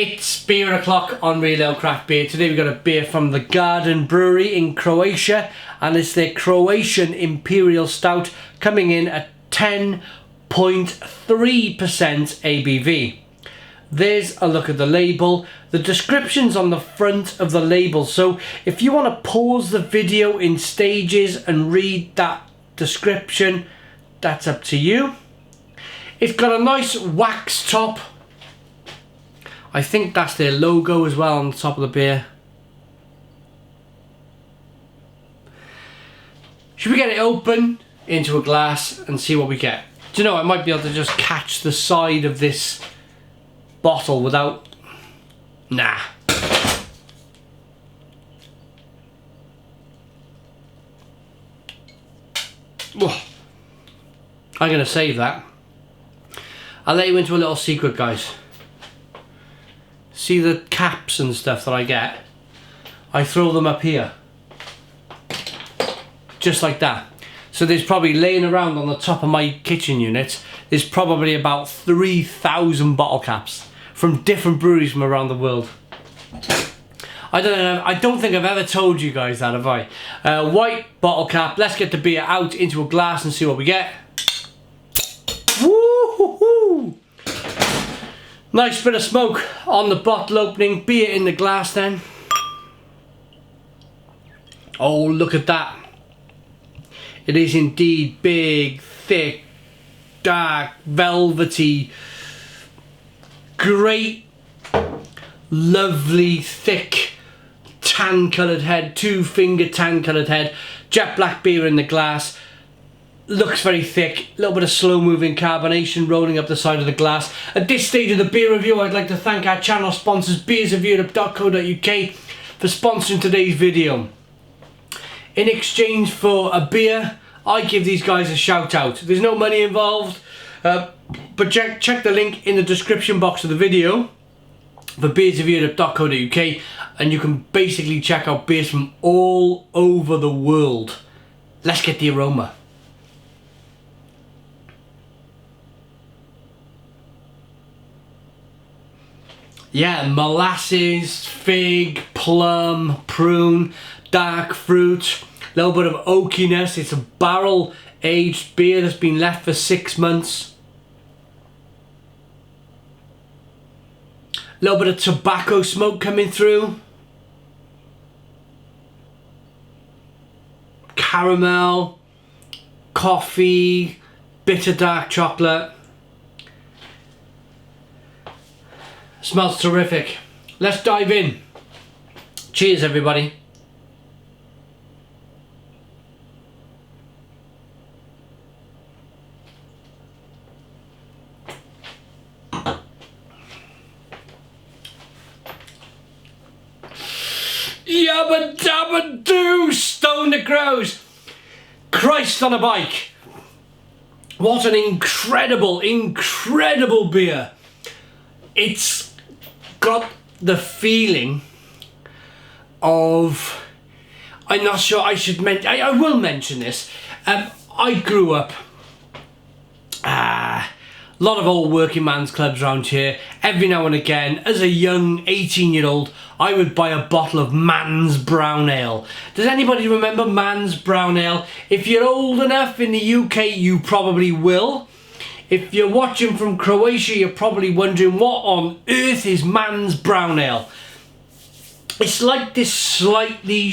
It's beer o'clock on Real Ale Craft Beer. Today we've got a beer from the Garden Brewery in Croatia, and it's their Croatian Imperial Stout, coming in at 10.3% ABV. There's a look at the label. The description's on the front of the label, so if you want to pause the video in stages and read that description, that's up to you. It's got a nice wax top. I think that's their logo as well on the top of the beer. Should we get it open into a glass and see what we get? Do you know, I might be able to just catch the side of this bottle without... Nah. Oh, I'm going to save that. I'll let you into a little secret, guys. See the caps and stuff that I get? I throw them up here. Just like that. So there's probably laying around on the top of my kitchen unit, there's probably about 3,000 bottle caps from different breweries from around the world. I don't think I've ever told you guys that, have I? White bottle cap. Let's get the beer out into a glass and see what we get. Woo-hoo-hoo! Nice bit of smoke on the bottle opening. Beer in the glass then. Oh, look at that. It is indeed big, thick, dark, velvety, great, lovely, thick, tan coloured head, 2-finger tan coloured head, jet black beer in the glass. Looks very thick, a little bit of slow-moving carbonation rolling up the side of the glass. At this stage of the beer review, I'd like to thank our channel sponsors, beersofeurope.co.uk, for sponsoring today's video. In exchange for a beer, I give these guys a shout out. There's no money involved, but check the link in the description box of the video for beersofeurope.co.uk, and you can basically check out beers from all over the world. Let's get the aroma. Yeah, molasses, fig, plum, prune, dark fruit, a little bit of oakiness. It's a barrel aged beer that's been left for 6 months. A little bit of tobacco smoke coming through. Caramel, coffee, bitter dark chocolate. Smells terrific. Let's dive in. Cheers, everybody. Yabba dabba doo, stone the crows. Christ on a bike. What an incredible, incredible beer. It's got the feeling of, I'm not sure I should mention, I will mention this. I grew up, a lot of old working man's clubs around here. Every now and again, as a young 18-year-old, I would buy a bottle of Man's Brown Ale. Does anybody remember Man's Brown Ale? If you're old enough in the UK, you probably will. If you're watching from Croatia, you're probably wondering what on earth is Man's Brown Ale. It's like this slightly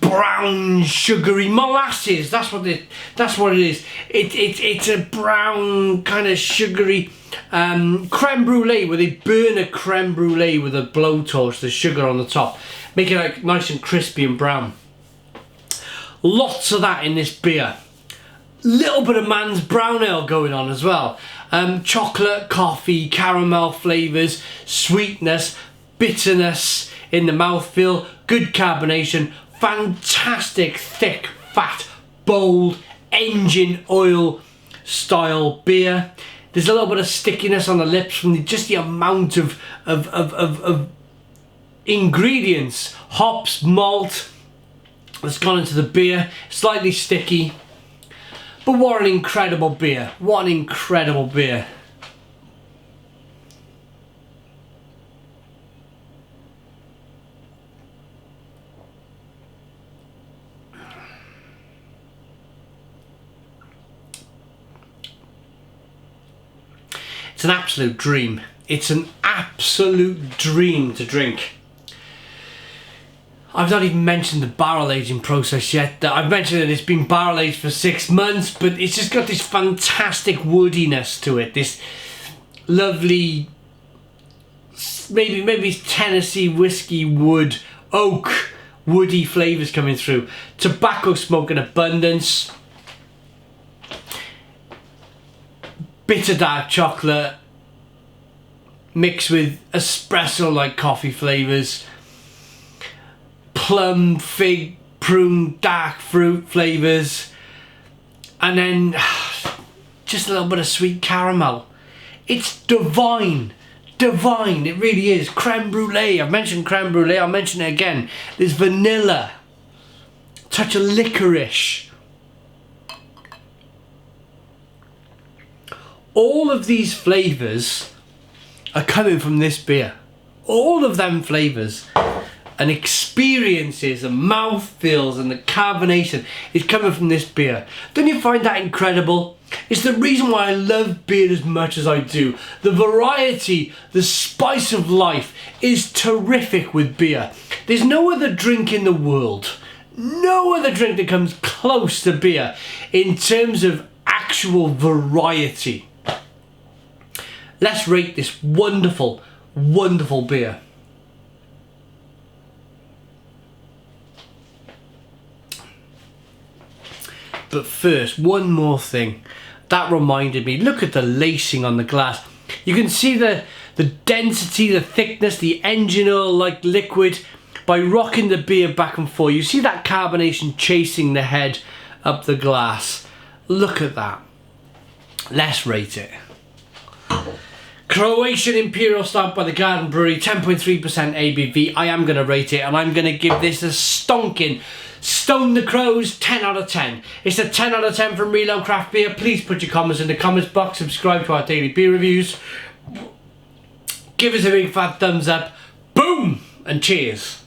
brown, sugary molasses. That's what it is. It's a brown kind of sugary creme brulee, where they burn a creme brulee with a blowtorch, the sugar on the top, make it like nice and crispy and brown. Lots of that in this beer. Little bit of Man's Brown Ale going on as well. Chocolate, coffee, caramel flavours, sweetness, bitterness in the mouthfeel, good carbonation, fantastic, thick, fat, bold, engine oil style beer. There's a little bit of stickiness on the lips from just the amount of ingredients, hops, malt that's gone into the beer. Slightly sticky. But what an incredible beer. What an incredible beer. It's an absolute dream. It's an absolute dream to drink. I've not even mentioned the barrel aging process yet. I've mentioned that it's been barrel aged for 6 months, but it's just got this fantastic woodiness to it. This lovely, maybe it's Tennessee whiskey wood, oak, woody flavours coming through. Tobacco smoke in abundance. Bitter dark chocolate mixed with espresso-like coffee flavours. Plum, fig, prune, dark fruit flavours, and then just a little bit of sweet caramel. It's divine, divine, it really is. Creme brulee, I've mentioned creme brulee, I'll mention it again. There's vanilla, touch of licorice. All of these flavours are coming from this beer. All of them flavours and experiences and mouthfeels and the carbonation is coming from this beer. Don't you find that incredible? It's the reason why I love beer as much as I do. The variety, the spice of life is terrific with beer. There's no other drink in the world, no other drink that comes close to beer in terms of actual variety. Let's rate this wonderful, wonderful beer. But first, one more thing. That reminded me, look at the lacing on the glass. You can see the density, the thickness, the engine oil like liquid by rocking the beer back and forth. You see that carbonation chasing the head up the glass. Look at that. Let's rate it. Croatian Imperial Stout by the Garden Brewery, 10.3% ABV. I am going to rate it, and I'm going to give this a stonking Stone the Crows 10 out of 10. It's a 10 out of 10 from Reload Craft Beer. Please put your comments in the comments box. Subscribe to our daily beer reviews. Give us a big fat thumbs up. Boom! And cheers.